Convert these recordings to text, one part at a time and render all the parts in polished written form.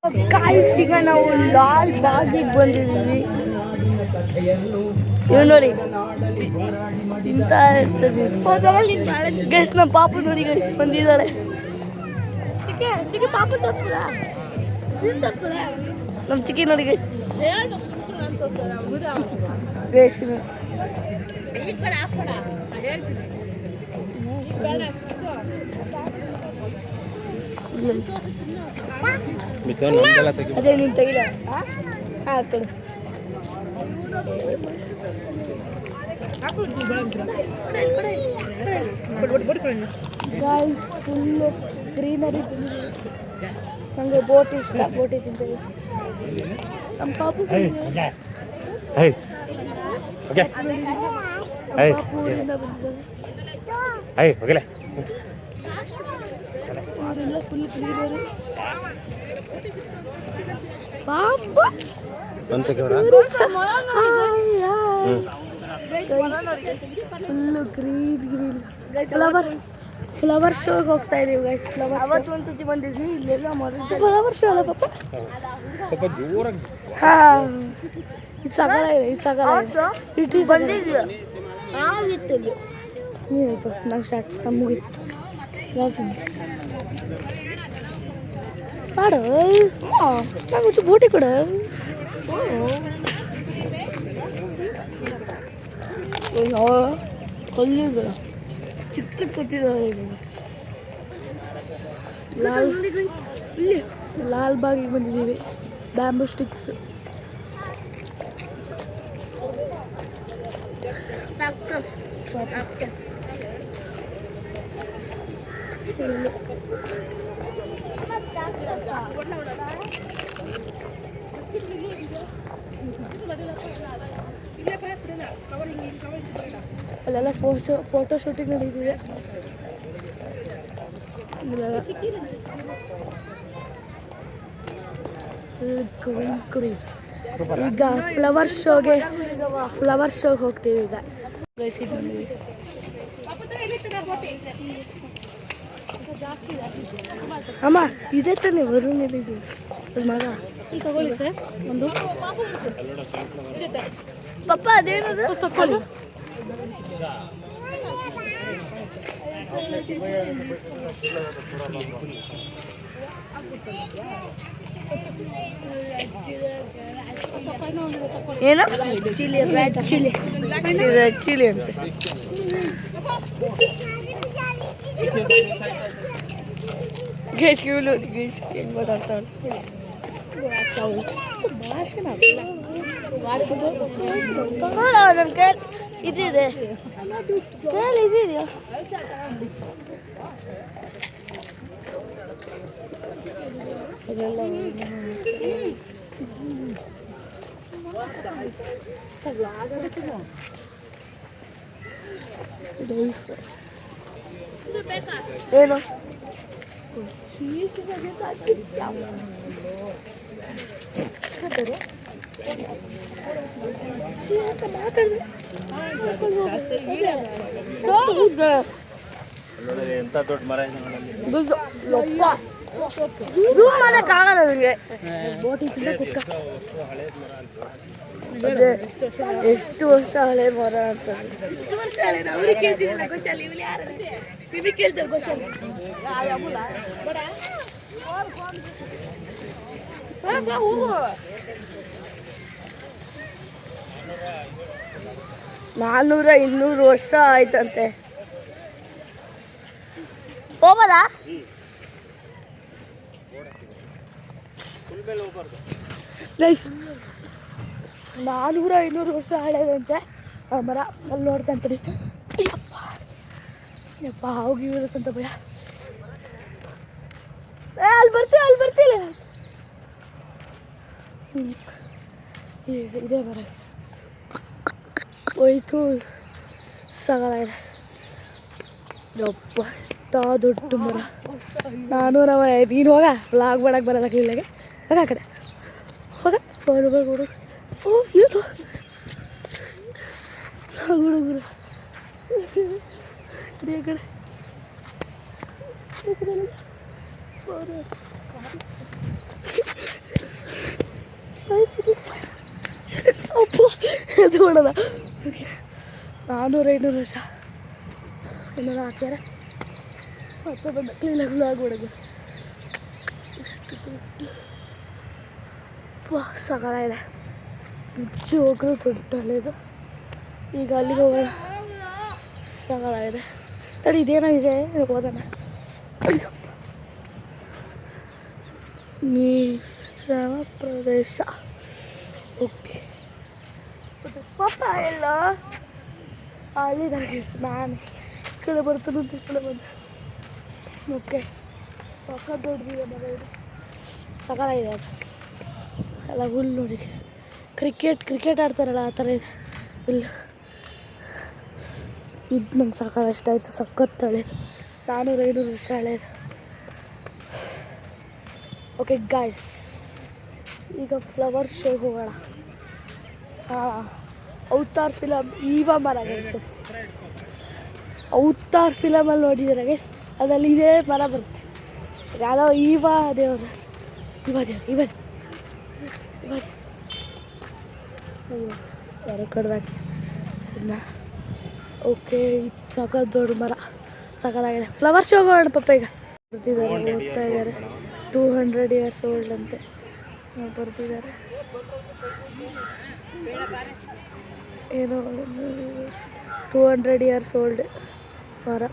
ಈಗ ನಾವು ಲಾಲ್ ಬಾಗಿಗೆ ಬಂದಿದ್ದೀವಿ. ಇವ್ ನೋಡಿ ಇಂತ ಇರ್ತದೆ ಗೈಸ್. ನಮ್ಮ ಪಾಪು ನೋಡಿ ಗೈಸ್ ಬಂದಿದ್ದಾಳೆ. ಪಾಪು ನಮ್ಮ ಚಿಕ್ಕಿ ನೋಡಿ ಗೈಸ್. ಗೈಸ್ ಅದೇ ನೀನು ತೆಗಿಲ ಕೊಡು. Guys full greenery. ನನಗೆ ಬೋಟ್ ಇಷ್ಟ, ಬೋಟಿ ತಿಂತೀವಿ. ನಮ್ಮ ಪಾಪು ಊರಿಂದ ಬಂದಿದ್ದಾರೆ. ಅವರೆಲ್ಲ ಫುಲ್ ಗ್ರೀನರಿ. ಪಾಪ ಫುಲ್ಲು ಗ್ರೀನ್ ಗ್ರೀನ್. ಫ್ಲವರ್ ಶೋಗೆ ಹೋಗ್ತಾ ಇದೀವಿ ಗೈಸ್. ಅವತ್ತು ಒಂದ್ಸತಿ ಬಂದಿದ್ವಿ, ಇಲ್ಲೆಲ್ಲ ಫ್ಲವರ್ ಶೋ ಅಲ್ಲ ಪಾಪ. ಹಾಂ ಇದು ಸಗಲ ಇದೆ, ಇದು ಸಗಲ ಇಟ್ ಈಸ್ ಬಂದಿದ್ವಿ. ನೀನಪ್ಪ ನಾವು ಸ್ಟಾರ್ಟ್ ನಮ್ಮ ಮುಗಿತ್ತು ಪಾಡು. ನಂಗೆ ಬೋಟಿ ಕೊಡ. ಕಲ್ಲಿಗೆ ಚಿಕ್ಕದು ಕೊಟ್ಟಿದ್ದಾರೆ. ಲಾಲ್ ಬಾಗಿಗೆ ಬಂದಿದ್ದೀವಿ. Bamboo sticks. ಅಲ್ಲೆಲ್ಲ ಫೋಟೋ ಶೂಟಿಂಗ್ ನಡೀತಿದೆ. ಈಗ ಫ್ಲವರ್ ಶೋಗೆ ಹೋಗ್ತೀವಿ ಈಗ. ಅಮ್ಮ ಇದೇ ತಾನೇ ವರುಣ್ ಹೇಳಿದ್ದು ಮಗ. ಈಗ ತಗೊಳ್ಳಿ ಸರ್ ಒಂದು ಪಪ್ಪ. ಅದೇನದು ತಗೊಳ್ಳಿ. ಏನು ಚಿಲ್ಲಿ, ರೆಡ್ ಚಿಲ್ಲಿ, ಚಿಲ್ಲಿ ಅಂತ. ಗೇಟ್ಗಳು ಹೆಂಗೆ ಮಾತಾಡ್ತಾವೆ. ನನ್ನ ಕೈ ಇದಿದೆ, ಇದೆಯಾ ಏನು ಎಂತ ದೊಡ್ಡ ಮರ ಮಾಡಕ್ಕಾಗಲ್ಲ ನನಗೆ. ಎಷ್ಟು ವರ್ಷ ಹಳೆ ಮರ ಅಂತ. ಎಷ್ಟು ವರ್ಷ ಹಳೆ ಅವ್ರಿಗೆ ಕೇಳ್ತಿರಲ್ಲ ಕ್ವಶನ್. ಇಲ್ಲಿ ಯಾರು ನಿಮಗೆ ಕೇಳ್ತಾರೆ ಕ್ವಶನ್. ನಾನ್ನೂರ 200 ವರ್ಷ ಆಯ್ತಂತೆ. ಹೋಗೋದಾ? 400-500 ವರ್ಷ ಹಳೇದಂತೆ ಆ ಮರ. ಅಲ್ಲಿ ನೋಡ್ತಂತೀರಿ ಯಪ್ಪ ಹೋಗಿ ಇರುತ್ತಂತ ಭಯ. ಅಲ್ಲಿ ಬರ್ತಿಲ್ಲ. ಇದೇ ಮರ ಹೋಯ್ತು. ಸಗಲ ಇದೆ ಯಪ್ಪ. ದೊಡ್ಡ ಮರ. ನೀನು ಹೋಗ ಲಾಗ್ ಮಾಡಕ್ಕೆ ಬರಲ್ಲ ಕ್ಲೀನಾಗೆ. ಆ ಕಡೆ ಹೋಗ ಹುಡುಗ. ಓ ಏನು ಹುಡುಗರು ಕಡೆ 400-500 ವರ್ಷ ಏನಾರು ಹಾಕ್ಯಾರ ಮತ್ತೆ ಬಂದ ಕ್ಲೀನಾಗಿ ವ್ಲಾಗ್ ಹೊಡೆದು ಇಷ್ಟು ದೊಡ್ಡ ಸಗಲಾಗಿದೆ ನಿಜವಾಗ್ಲೂ ದೊಡ್ಡ ಹಳೆಯದು. ಈಗ ಅಲ್ಲಿಗೆ ಹೋಗೋಣ. ಸಗಲಾಗಿದೆ. ತಡಿ ಇದೇನಾಗಿದೆ ಹೋಗೋಣ. ನೀರವ ಪ್ರದೇಶ. ಓಕೆ ಪಾಪ ಎಲ್ಲ ಅಲ್ಲಿದಾಗೆ ನಾನು ಈ ಕಡೆ ಬರ್ತಾನೆ ಈ ಕಡೆ ಬಂದೆ. ಓಕೆ ಪಕ್ಕ ದೊಡ್ಡದಿದೆ ಮರ ಇದು ಸಗಲಾಗಿದೆ. ಅದು ಎಲ್ಲ ಹುಲ್ಲು ನೋಡಿ ಕ್ರಿಕೆಟ್ ಆಡ್ತಾರಲ್ಲ ಆ ಥರ ಇದೆ ಹುಲ್ಲು. ಇದು ನಂಗೆ ಸಾಕಾಗ ಇಷ್ಟ ಆಯಿತು. ಸಖತ್ತು ಹಳೇದು 400-500 ವರ್ಷ ಹಳೇದು. ಓಕೆ ಗಾಯ್ಸ್ ಈಗ ಫ್ಲವರ್ ಶೋಗೆ ಹೋಗೋಣ. ಹಾಂ ಅವತಾರ್ ಫಿಲಮ್ ಈವ ಮರ ಗೈಸ್. ಅವತಾರ್ ಫಿಲಮಲ್ಲಿ ನೋಡಿದ್ದಾರೆ ಗೈಸ್. ಅದರಲ್ಲಿ ಇದೇ ಮರ ಬರುತ್ತೆ. ಯಾವುದೋ ಈವ ದೇವರು ಯಾರೋ ಕಡ್ದಾಕಿ ಇದನ್ನ. ಓಕೆ ಇದು ಸಖತ್ ದೊಡ್ಡ ಮರ ಸಖತ್ತಾಗಿದೆ. ಫ್ಲವರ್ ಶೋ ಮಾಡೋಣ ಪಪ್ಪ. ಈಗ ಬರ್ತಿದ್ದಾರೆ ಓದ್ತಾ ಇದ್ದಾರೆ. 200 years old ಅಂತೆ ಬರ್ತಿದ್ದಾರೆ. ಏನೋ 200 years old ಮರ.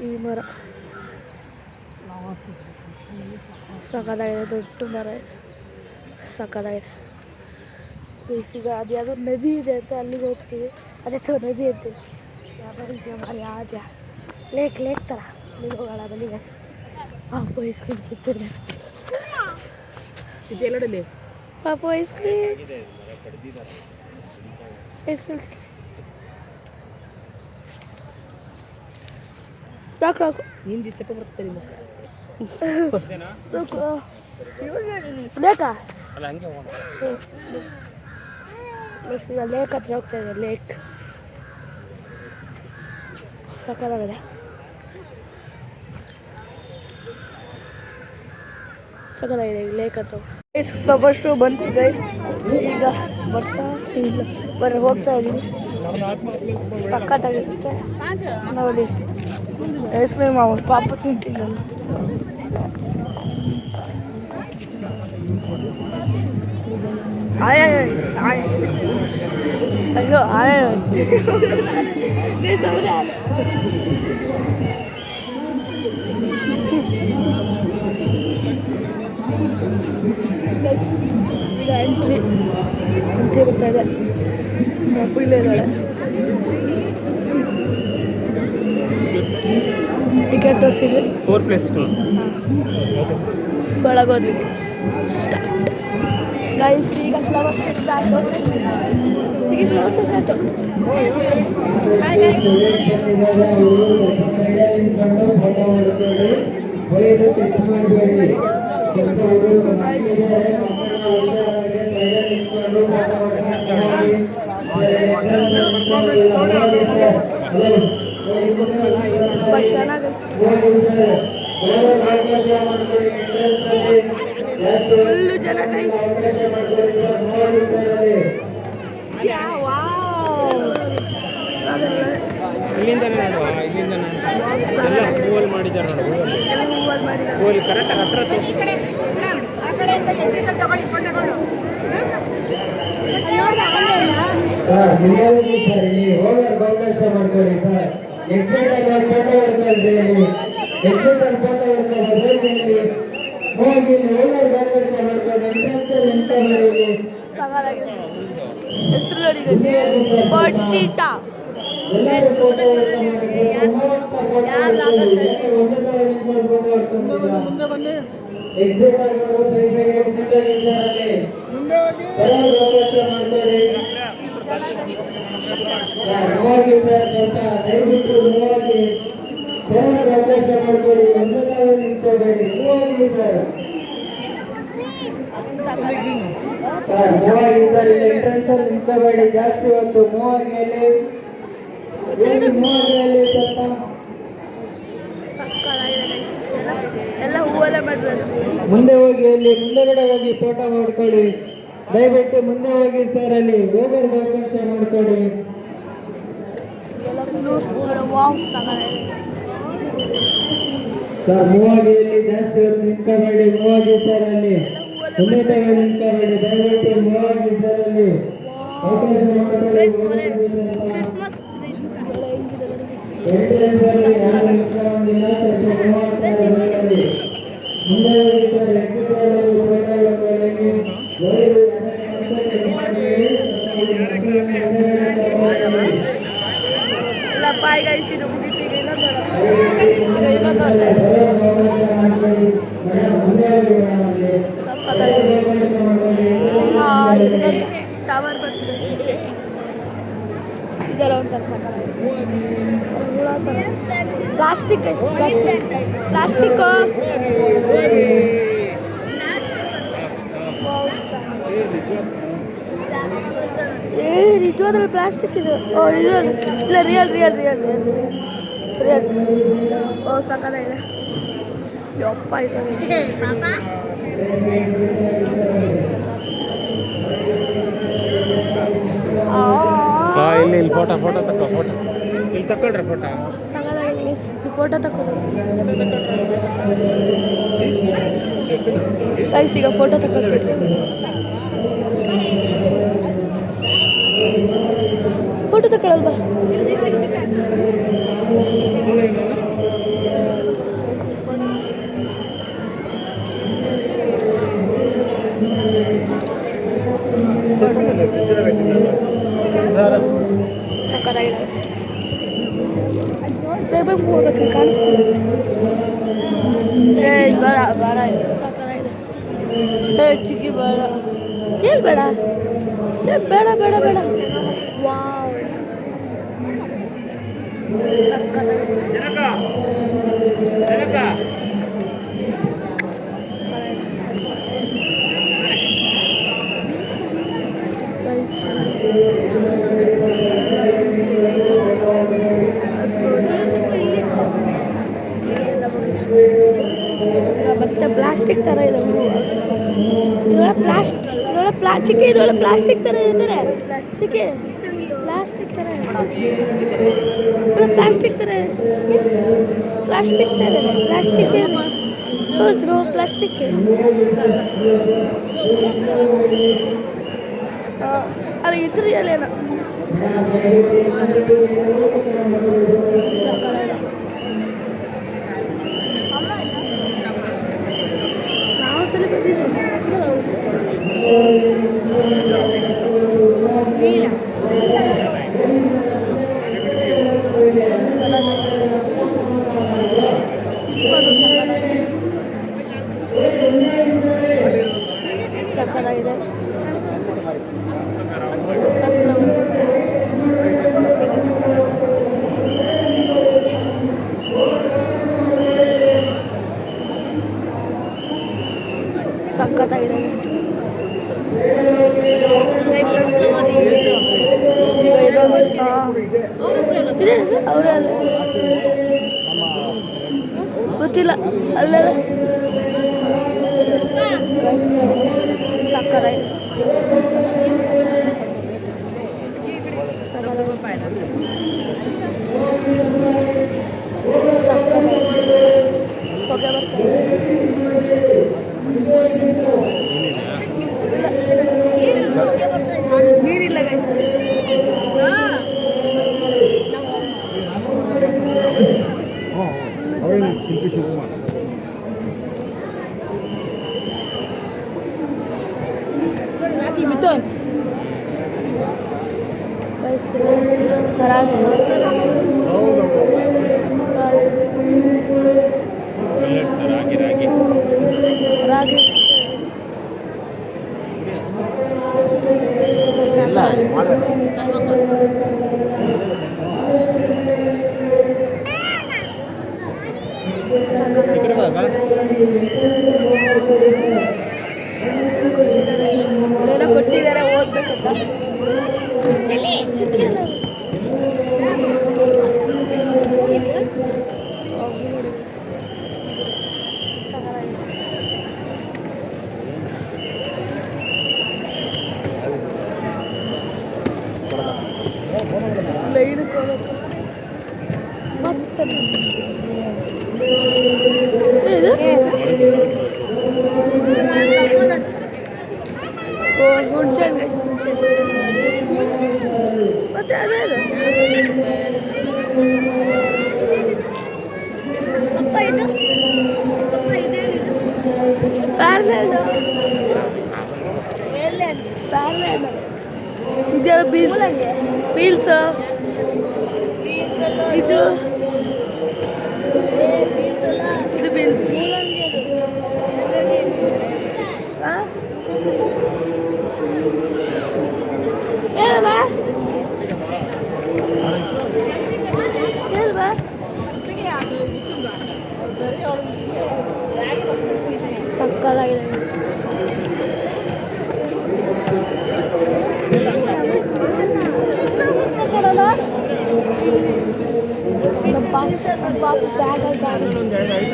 ಈ ಮರ ಸಖತ್ತಾಗಿದೆ. ದೊಡ್ಡ ಮರ ಇದೆ ಸಖತ್ತಾಗಿದೆ. ಈಗ ಅದು ಯಾವುದೋ ನದಿ ಇದೆ ಅಂತ ಅಲ್ಲಿಗೆ ಹೋಗ್ತೀವಿ. ಅದೇ ಥರ ನದಿ ಅಂತೀವಿ. ಯಾವುದೋ ಇದೆ ಮರ ಯಾವ್ದು ಲೇಕ್ ಥರ ಅಲ್ಲಿಗೆ ಹೋಗೋಣ. ಅಲ್ಲಿಗೆ ಪಾಪ ಐಸ್ ಕ್ರೀಮ್ ತಿಂತಿದ್ದೆ. ಪಾಪ ಐಸ್ ಕ್ರೀಮ್ ಸಾಕು ನಿಂದು ಇಷ್ಟಪ್ಪ ಬರ್ತದೆ ಮುಖ ಬೇಕಾ ಈಗ ಲೇಕ್ ಹತ್ರ ಹೋಗ್ತಾ ಇದೆ. ಲೇಕ್ ಸಕ್ಕತ್ತಾಗಿದೆ. ಸಕ್ಕತ್ತಾಗಿದೆ ಈ ಲೇಕ್ ಹತ್ರ. ಫ್ಲವರ್ ಶೋ ಬಂತು ಗೈಸ್. ಈಗ ಬರ್ತಾ ಇಲ್ಲ ಹೋಗ್ತಾ ಇದ್ದೀವಿ. ಸಖತ್ತಾಗಿರುತ್ತೆ ನೋಡಿ. ಐಸ್ ಕ್ರೀಮ್ ಅವನು ಪಾಪ ತಿಂತಿದ್ದಾನೆ. ಅಯ್ಯೋ ಈಗ ಎಂಟ್ರಿ ಬರ್ತಾ ಇದೆ. ಇಲ್ಲೇ ಇದ್ದಾಳೆ. ಟಿಕೆಟ್ ತೋರಿಸಿದ್ವಿ. 4+2 ಒಳಗೋದ್ವಿ ಸ್ಟಾರ್ಟ್ ಗೈಸ್. ಈಗ ಫ್ಲವರ್ ಶೋ ಸ್ಟಾರ್ಟ್. ಈಗ ಫ್ಲವರ್ ಶೋ ಸ್ಟಾರ್ಟ್. ತುಂಬ ಚೆನ್ನಾಗಿ ಫುಲ್ಲು ಜನ ಗೈಸ್. ಅವಕಾಶ ಮಾಡ್ಕೊಳ್ಳಿ ಸರ್. ಎಕ್ಸಿಟ್ ಫೋಟೋ ಹೊಡ್ಕೊಳ್ತೀವಿ. ಎಕ್ಸಿಟ್ ಫೋಟೋ ಹೊಡ್ಕೊಳ್ಳಿ. ಹೋಗಿ ಹೋಗೋರ್ಗೆ ಅವಕಾಶ ಮಾಡ್ಕೊಳ್ಳಿ. ಹೆಸರು ನೋಡಿ ಬಡ್ಡಿಟಾ. ಮುಂದೆ ಬನ್ನಿ. ಹೋಗಿ ಸರ್ ದಯವಿಟ್ಟು ಹೋಗಿ ಅವಕಾಶ ಮಾಡ್ಕೊಳ್ಳಿ. ನಿಂತ್ಕೋಬೇಡಿ. ಹೋಗಿ ಸರ್ ಮೂವಾಗಿ ಸರ್ ಇಲ್ಲಿ ಎಂಟ್ರೆನ್ಸ್ ಅಲ್ಲಿ ನಿಂತ್ಕೋಬೇಡಿ. ಜಾಸ್ತಿ ಹೊತ್ತು ಮೂವಾಗಿಯಲ್ಲಿ ಸ್ವಲ್ಪ ಎಲ್ಲ ಹೂವಲ್ಲೇ ಮಾಡಿರೋದು. ಮುಂದೆ ಹೋಗಿ ಅಲ್ಲಿ ಮುಂದೆಗಡೆ ಹೋಗಿ ಫೋಟೋ ಮಾಡ್ಕೊಳ್ಳಿ. ದಯವಿಟ್ಟು ಮುಂದೆ ಹೋಗಿ ಸರ್. ಅಲ್ಲಿ ಹೋಗೋರ್ಗೆ ಅವಕಾಶ ಮಾಡ್ಕೊಳ್ಳಿ. ಲೂಸ್ ವಾವ್ ಸಗದಾಗಿದೆ. ಸರ್ ಮೂವಾಗಿಯಲ್ಲಿ ಜಾಸ್ತಿ ಹೊತ್ತು ನಿಂತ್ಕೋಬೇಡಿ. ಮೂವಾಗಿ ಸರ್ ಅಲ್ಲಿ ಒಂದೇ ತಗೊಂಡು ನಿಂತ್ಕೋಬೇಡಿ. ದಯವಿಟ್ಟು ಮೂವಾಗಿ ಸರ್ ಅಲ್ಲಿ ಅವಕಾಶ ಮಾಡಿಕೊಡಿ. ಕ್ರಿಸ್ಮಸ್ ಹೆಂಗಿದೆ ನೋಡಿ. ಎಂಟ್ರೆನ್ಸಲ್ಲಿ ಯಾರು ನಿಂತ್ಕೊಂಡಿಲ್ಲ ಸ್ವಲ್ಪ ಮೂವಾಗಿ ಮಾಡಿ. ಮುಂದೆ ಹೋಗಿ ಸರ್ ಎಕ್ಸಿಟ್ಗಳಲ್ಲಿ ಪ್ರಯಾಣಗಳಲ್ಲಿ ವೈರು ಎಲ್ಲಪ್ಪ ಈಗ ಇದು ಮುಗಿತು. ಈಗ ಇನ್ನೊಂದು ಟವರ್ ಬರ್ತದೆ. ಇದೆಲ್ಲ ಒಂಥರ ಸಕ್ಕತ್ತಾಗಿದೆ. ಪ್ಲಾಸ್ಟಿಕ್ ಪ್ಲಾಸ್ಟಿಕ್ ನಿಜವಾದ್ರಲ್ಲಿ ಪ್ಲಾಸ್ಟಿಕ್ ಇದು. ಓ ರಿಯಲ್ ಇಲ್ಲ real real real real real. ಓ ಸಕ್ಕತ್ತಾಗಿದೆ. ಯಪ್ಪ ಇದೆ ಇಲ್ಲಿ ಫೋಟೋ ಇಲ್ಲಿ ತಗೊಳ್ರಿ ಫೋಟೋ. ಸಕ್ಕತ್ತಾಗಿದೆ. ಫೋಟೋ ತಗೊಳ್ಳಿ ಗೈಸ್. ಈಗ ಫೋಟೋ ತಗೊಳ್ತೀವಿ. ಫೋಟೋ ತಗೊಳ್ಳಲ್ವಾ? ಸಕ್ಕತ್ತಾಗಿದೆ. ಬೇಗ ಹೋಗ್ಬೇಕು ಕಾಣಿಸ್ತಿದೆ. ಬೇಡ ಬೇಡ ಸಕ್ಕತ್ತಾಗಿದೆ. ಚಿಕ್ಕಿ ಬೇಡ ಏನ್ ಬೇಡ ಬೇಡ ಬೇಡ ಬೇಡ. ವಾವ್ ಸಕ್ಕತ್ತಾಗಿದೆ. ಮತ್ತೆ ಪ್ಲಾಸ್ಟಿಕ್ ಥರ ಇದೆ. ಇದೊಳ ಪ್ಲಾಸ್ಟಿಕ್ ಇದೊಳ ಪ್ಲಾಸ್ಟಿಕ್ ಥರ ಇದ್ದಾರೆ. ಪ್ಲಾಸ್ಟಿಕ್ ಥರ ಪ್ಲಾಸ್ಟಿಕ್ ಥರ ಪ್ಲಾಸ್ಟಿಕ್ ಥರ ಪ್ಲಾಸ್ಟಿಕ್ ಹೌದು ಪ್ಲಾಸ್ಟಿಕ್. ಅದು ಇದ್ರಿ ಅಲ್ಲೇನ ನಾವು ಸಲ ಬಂದಿದ್ದೀವಿ. ಸಕ್ಕತ್ತಾಗಿದೆ. ಸಕ್ಕತ್ತಾಗಿದೆ. ಈಗ ಇದೆ ಅವರೇ ಅಲ್ಲ ಗೊತ್ತಿಲ್ಲ ಅಲ್ಲೆಲ್ಲ ಸಕ್ಕತ್ತಾಗಿದೆ. ಹೊಗೆ ಬರ್ತಾರೆ. ನೀರಿಲ್ಲ ಗೈಸ್. ರಾಗಿ ರಾಗಿ ಏನೋ ಕೊಟ್ಟಿದ್ದಾರೆ ಓದ್ಬೇಕಂತ. ಲೈನಕ್ಕೆ ಹೋಗ್ಬೇಕು. ತಾನೆ ಇದು ಓ ಹುಣ್ಸೆ ಹುಣ್ಸೆ ಮತ್ತೆ ಅದೇ ಅದು ಅಪ್ಪ ಇದು ಅಪ್ಪ ಇದೇನಿದು ಪ್ಯಾರ್ಲೇದು ಪ್ಯಾರ್ಲೇದು ಇದೆಲ್ಲ ಬೀಲ್ಸ್ ಬೀಲ್ಸ್ ಇದು ಇದು ಬೀಲ್ಸ್ ಹೇಳಬಾ ಹೇಳಬಾ ಸಕ್ಕತ್ತಾಗಿದೆ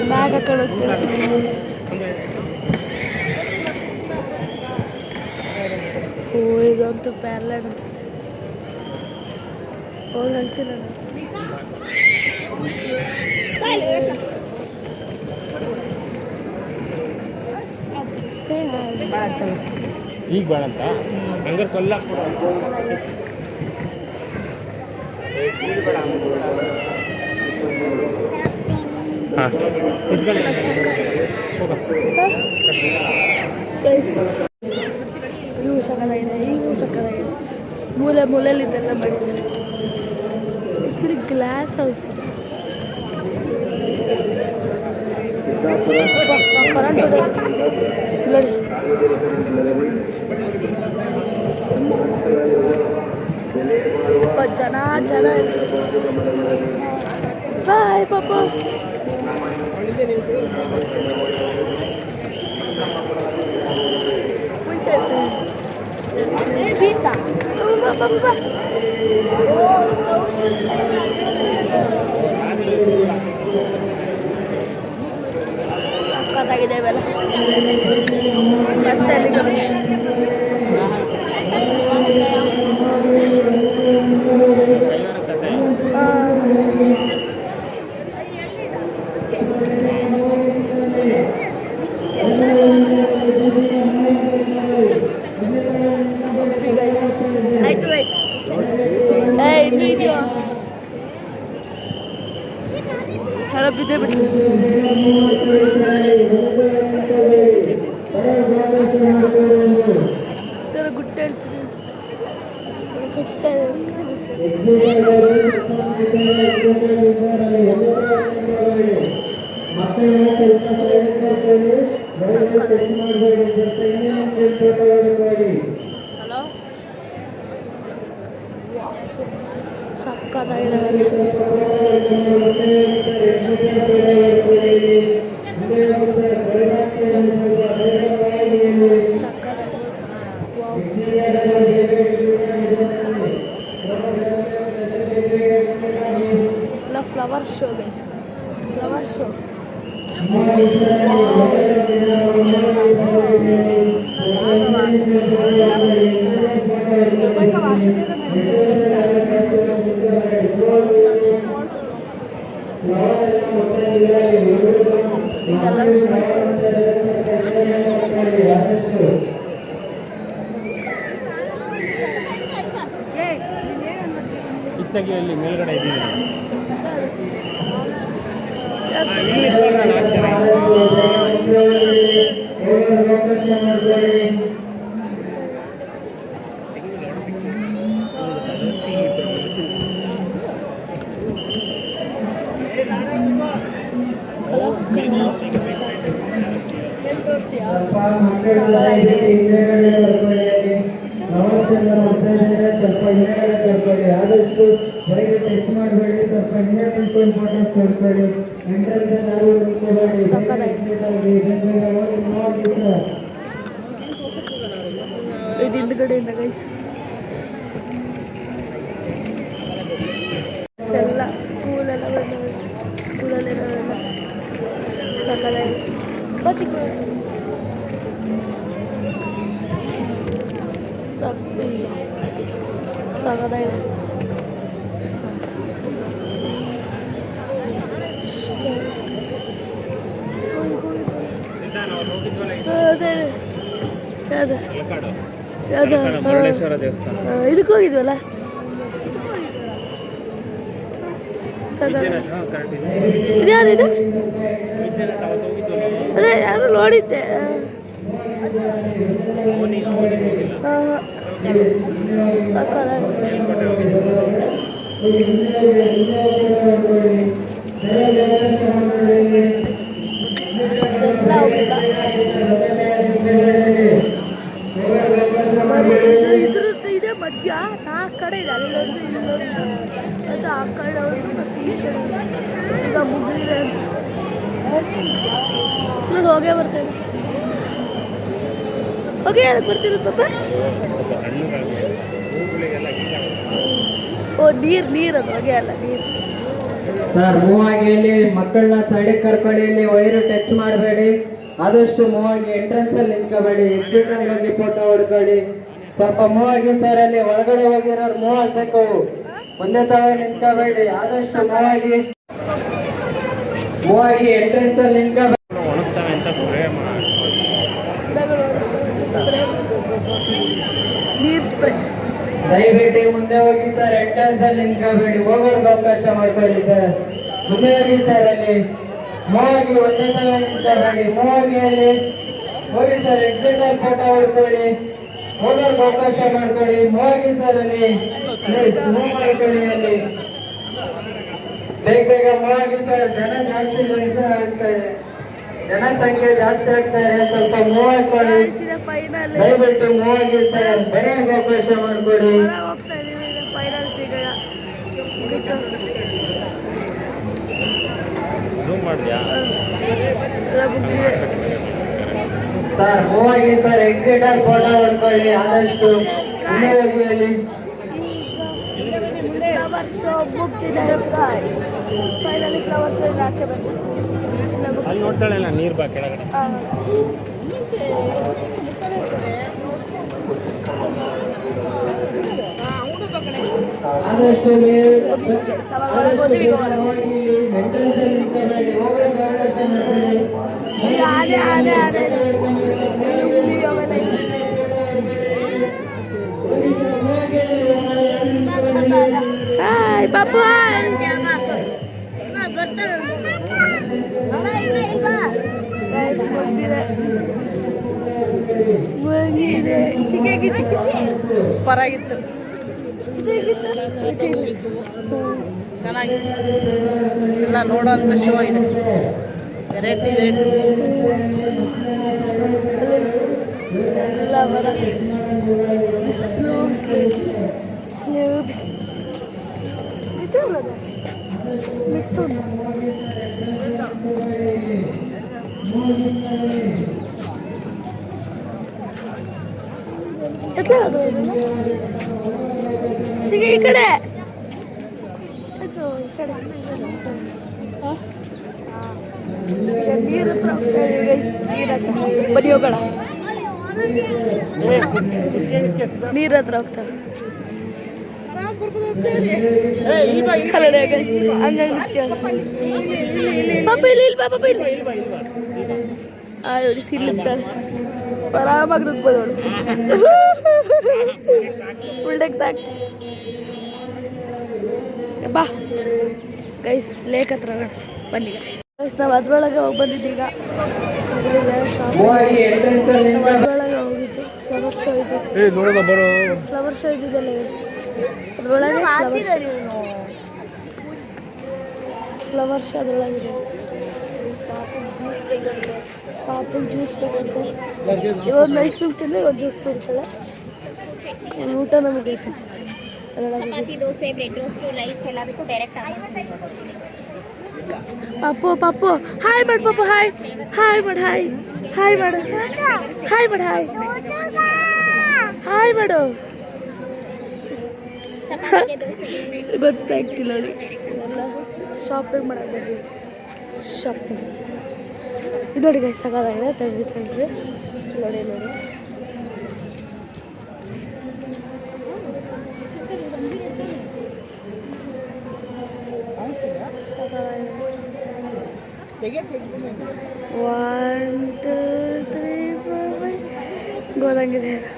ಬ್ಯಾಗ್ ಹಾಕೊಳ್ಳುತ್ತೆ ಓ ಇದಂತೂ ಪ್ಯಾರ್ಲ್ಯಾಂಡ್ ಅನ್ಸುತ್ತೆ ಹೋಗಿ ಅನ್ಸಿಲ್ಲ ಈಗ ಬೇಡ ಅಂತ ಹಂಗಾರೆ ಕೊಲ್ಲಾಕ್ಬಿಡ ಹಾಂ ಇವು ಸಕ್ಕದಾಗಿದೆ ಇವು ಸಕ್ಕದಾಗಿದೆ ಮೂಲೆಯಲ್ಲಿ ಇದೆಲ್ಲ ಮಾಡಿದ್ದಾರೆ ಆ್ಯಕ್ಚುಲಿ ಗ್ಲಾಸ್ ಹೌಸ್ ಇದೆ ಕರೆಂಟ್ ನೋಡಿ ಜನ ಬಾಯ್ ಪಾಪ pizza. ಸಕ್ಕತ್ತಾಗಿದೆ ಇವೆಲ್ಲ ಮತ್ತೆ ಆಯ್ತು ಇನ್ನೂ ಇದೆಯಾ ಎಲ್ಲ ಬಿದ್ದೇ ಬಿಟ್ಟು ಗುಟ್ಟ ಹೇಳ್ತೀನಿ ಅನಿಸುತ್ತೆ ಕಚ್ತಾ ಹಲೋ ಸಕ್ಕತ್ತಾಗಿದೆ flower show guys flower show ಇತ್ತಾಗಿ ಅಲ್ಲಿ ಮೇಲ್ಗಡೆ ಇದ್ದೀವಿ ಆದಷ್ಟು ಹೊರಗೆ ಟಚ್ ಮಾಡಬೇಡಿ, ಸ್ವಲ್ಪ ಹಿಂದೆ ನಿಂತ್ಕೊಂಡು ಫೋಟೋಸ್ ತೆಗೆದುಕೊಳ್ಳಿ. ಎಂಟ್ರೆನ್ಸ್ ಯಾರು ನಿಂತ್ಕೋಬೇಡಿ, ಇದು ಹಿಂದ್ಗಡೆಯಿಂದ ಗೈಸ್ ಎಲ್ಲ ಸ್ಕೂಲೆಲ್ಲ ಬಂದವರು ಸ್ಕೂಲಲ್ಲಿರೋರೆಲ್ಲ ಸಕ್ಕದಾಗಿ ಚಿಕ್ಕ ಸಕ್ಕದಾಗಿದೆ ಯಾವುದು ತಲಕಾಡು ಯಾವುದು ಮುರುಡೇಶ್ವರ ದೇವಸ್ಥಾನ. ಇದಕ್ಕೆ ಹೋಗಿದ್ವಲ್ಲ ಸಗದ ಕರೆಕ್ಟ್ ಇದೆ. ಇದು ಯಾವ್ದಿದೆ ಇದ್ದೇನೆ ಅವತ್ತು ಹೋಗಿದ್ವಲ್ಲ. ಅದೇ ಯಾರು ನೋಡಿದ್ದೆ ಅವನಿಗೆ ಹೋಗಿಲ್ಲ. ಸಕಲ ಮೇಲ್ಕೋಟೆ ಹೋಗಿದ್ವಿ. ಎಲ್ಲ ಹೋಗಿಲ್ಲ ಇದ್ರದ್ದು ಇದೆ ಮಧ್ಯ 4 ಕಡೆ ಇದೆ ಅಲ್ಲೊಂದು ಇಲ್ಲೊಂದು ಮತ್ತು ಆ ಕಡೆ ಒಂದು ಮತ್ತು ಈ ಕಡೆ ಈಗ ಮುಗಿದಿದೆ ಅನ್ಸುತ್ತೆ ನೋಡಿ ಹೋಗೇ ಬರ್ತೇನೆ ಹೋಗಿ ಹೇಳಕ್ ಬರ್ತಿರೋದು ಪಾಪ ಸ್ವಲ್ಪ ತಣ್ಣಗಾಗುತ್ತೆ. ಹೂಗಳಿಗೆಲ್ಲ ಹೀಗಾಗುತ್ತೆ. ಓ ನೀರು ಅದು ಹೊಗೆ ಅಲ್ಲ ನೀರು ಸರ್ ಮೂವ್ ಆಗಿ ಇಲ್ಲಿ ಮಕ್ಕಳನ್ನ ಸೈಡಿಗೆ ಕರ್ಕೊಳ್ಳಿ. ಇಲ್ಲಿ ವೈರು ಟಚ್ ಮಾಡಬೇಡಿ. ಆದಷ್ಟು ಮೂವ್ ಆಗಿ ಎಂಟ್ರೆನ್ಸ್ ಅಲ್ಲಿ ನಿಂತ್ಕೋಬೇಡಿ. ಎಕ್ಸಿಟ್ ಅಲ್ಲಿ ಹೋಗಿ ಫೋಟೋ ಹೊಡ್ಕೊಳ್ಳಿ. ಸ್ವಲ್ಪ ಮೂವ್ ಆಗಿ ಸರ್. ಅಲ್ಲಿ ಒಳಗಡೆ ಹೋಗಿರೋರು ಮೂವ್ ಆಗ್ಬೇಕು. ಮುಂದೆ ತಗೊಂಡು ನಿಂತ್ಕೋಬೇಡಿ. ಆದಷ್ಟು ಮೂವ್ ಆಗಿ ಎಂಟ್ರೆನ್ಸ್ ಅಲ್ಲಿ ನಿಂತ್ಕೋಬೇಡಿ. ಒಣಗ್ತವೆ ಅಂತ ಸ್ಪ್ರೇ ಮಾಡಿ ನೀರು ಸ್ಪ್ರೇ ದಯವಿಟ್ಟು ಮುಂದೆ ಹೋಗಿ ಸರ್. ಎಂಟ್ರೆನ್ಸ್ ಅಲ್ಲಿ ನಿಂತ್ಕೋಬೇಡಿ. ಹೋಗೋರ್ಗೆ ಅವಕಾಶ ಮಾಡ್ಕೊಳ್ಳಿ ಸರ್. ಮುಂದೆ ಹೋಗಿ ಸರ್. ಅಲ್ಲಿ ಮೂವ್ ಆಗಿ ಒಂದೇ ತಗೊಂಡು ನಿಂತ್ಕೋಬೇಡಿ. ಮೂವ್ ಆಗಿ ಅಲ್ಲಿ ಹೋಗಿ ಸರ್. ಎಕ್ಸಿಟ್ ಅಲ್ಲಿ ಫೋಟೋ ಹೊಡ್ಕೊಳ್ಳಿ. ಹೋಗೋರ್ಗೆ ಅವಕಾಶ ಮಾಡ್ಕೊಳ್ಳಿ. ಮೂವ್ ಆಗಿ ಸರ್. ಅಲ್ಲಿ ಮೂವ್ ಮಾಡ್ಕೊಳ್ಳಿ. ಅಲ್ಲಿ ಬೇಗ ಮೂವ್ ಆಗಿ ಸರ್. ಜನಸಂಖ್ಯೆ ಜಾಸ್ತಿ ಆಗ್ತಾರೆ. ಸ್ವಲ್ಪ ಮೂವ್ ಹಾಕೊಳ್ಳಿ. ಫೈನಲ್ ದಯವಿಟ್ಟು ಮೂವ್ ಆಗಿ ಸರ್. ಬರೋರ್ಗೆ ಅವಕಾಶ ಮಾಡ್ಕೊಡಿ. ಹೋಗ್ತಾ ಇದೀವಿ ಈಗ ಫೈನಲ್ಸ್ ಈಗ ಮುಗೀತು ಝೂಮ್ ಮಾಡಿದ್ಯಾ? ಎಲ್ಲ ಮುಗಿದಿದೆ ಸರ್ ಮೂವ್ ಆಗಿ ಸರ್. ಎಕ್ಸಿಟ್ ಅಲ್ಲಿ ಫೋಟೋ ಹೊಡ್ಕೊಳ್ಳಿ. ಆದಷ್ಟು ಮುಂದೆ ಹೋಗಿ ಅಲ್ಲಿ ಫ್ಲವರ್ ಶೋ ಮುಗ್ದಿದೆ ಫೈನಲಿ ಫ್ಲವರ್ ಶೋ ಇಲ್ಲ ಆಚೆ ಬಂದು ಅಲ್ಲಿ ನೋಡ್ತಾಳೆ ಇಲ್ಲ ನೀರು ಬಾ ಕೆಳಗಡೆ. ಆದಷ್ಟು ಒಳಗೆ ಹೋದ್ವಿ ಈಗ ಹೊರಗೆ ಎಂಟ್ರೆನ್ಸ್ ಅಲ್ಲಿ ನಿಂತ್ಕೋಬೇಡಿ. ಹೋಗೋರ್ಗೆ ಅವಕಾಶ ಮಾಡ್ಕೊಳ್ಳಿ. ಈಗ ಆನೆ ಹುಲಿ ಅವೆಲ್ಲ ಇದೆ ಹಾಯ್ ಪಾಪು ಹಾಯ್ ಗೈಸ್ ಮುಗಿದೆ ಚಿಕ್ಕಾಗಿ ಸೂಪರಾಗಿತ್ತು ಚೆನ್ನಾಗಿತ್ತು ಎಲ್ಲ ನೋಡೋಂಥ ಶೋ ಇದೆ ವೆರೈಟಿ ಎಲ್ಲ ಬರ ಬಿಸಿಲು ಮಿಥುನ್ ಈ ಕಡೆ ನೀರು ಬನ್ನಿ ಹೋಗೋಣ ನೀರ ಹತ್ರ ಹೋಗ್ತಾವೆ ಹಂಗಾಗಿ ಪಾಪ ಇಲ್ಲಿ ಇಲ್ಲ ಪಾಪ ಇಲ್ಲಿ ನೋಡಿ ಸಿರ್ಲಿತ್ತಾಳೆ ಆರಾಮಾಗಿ ನುಗ್ಬೋದು ಅವಳು ಉಳ್ಳೆಗ್ ತಾಕ್ ಬಾ ಗೈಸ್ ಲೇಕ್ ಹತ್ರ ಬನ್ನಿ ಗೈಸ್ ನಾವು ಅದ್ರೊಳಗೆ ಹೋಗಿ ಬಂದಿದ್ದೀಗ ಅದ್ರೊಳಗೆ ಹೋಗಿದ್ದು ಫ್ಲವರ್ ಶೋ ಇದು ಫ್ಲವರ್ ಶೋ ಇದ್ದಿದ್ದಲ್ಲ ಗೈಸ್ ಅದ್ರೊಳಗೆ ಫ್ಲವರ್ ಶೋ ಅದ್ರೊಳಗಿದೆ ಪಾಪಗೆ ಜ್ಯೂಸ್ ಬೇಕಂತೆ ಇವತ್ತು ಐಸ್ ಕ್ರೀಮ್ ತಿಂದರೆ ಇವತ್ತು ಜ್ಯೂಸ್ ಕೊಡ್ತಾಳೆ ಊಟ ನಮಗೆ chapati dosa bread roast rice ಎಲ್ಲದಕ್ಕೂ ಡೈರೆಕ್ಟ್ ಪಾಪು ಪಾಪು ಹಾಯ್ ಮಾಡು ಪಾಪು ಹಾಯ್ ಹಾಯ್ ಮಾಡು ಹಾಯ್ ಹಾಯ್ ಮಾಡು ಹಾಯ್ ಮಾಡು ಹಾಯ್ ಹಾಯ್ ಮಾಡು ಗೊತ್ತಾಗ್ತಿಲ್ಲ ನೋಡಿ ಎಲ್ಲ ಶಾಪಿಂಗ್ ಮಾಡಕ್ಕೆ ಬಂದ್ವಿ ಶಾಪಿಂಗ್ ಇದು ನೋಡಿ ಗೈಸ್ ಸಗಾದಾಗಿದೆ ತಡ್ರಿ ನೋಡಿ ನೋಡಿ ಹೋದಂಗಿದೆ ಇದು.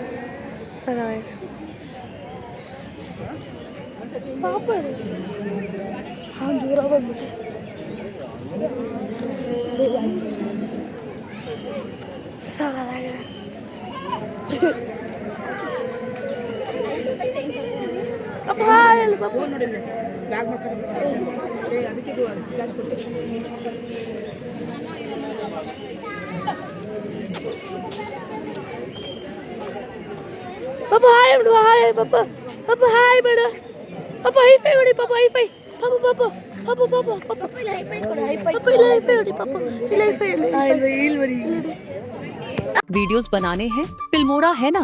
ಸಖತ್ತಾಗಿದೆ. ಪಾಪ ಹಾಂ ದೂರ ಬಂದ್ಬಿಟ್ಟೆ. ಸಖತ್ತಾಗಿದೆ. ಅಪ್ಪ ಹೇಳಿ ಪಾಪ. ಪಾಪ ಹಾಯ್ ಬಿಡು, ಹಾಯ್ ಪಾಪ. ಪಾಪ ಹಾಯ್ ಬೇಡ. ಪಾಪ ಹೈಫೈ ಹೊಡಿ. ಪಾಪ ಹೈಫೈ. ಪಾಪ ಪಾಪ ಪಾಪ ಪಾಪ ಪಾಪ ಪಾಪ ಇಲ್ಲ ಹೈಫೈ ಹೊಡಿ. ಪಾಪ ಇಲ್ಲ ಹೈಫೈ ಇಲ್ಲ. वीडियोस बनाने हैं फिल्मोरा है ना।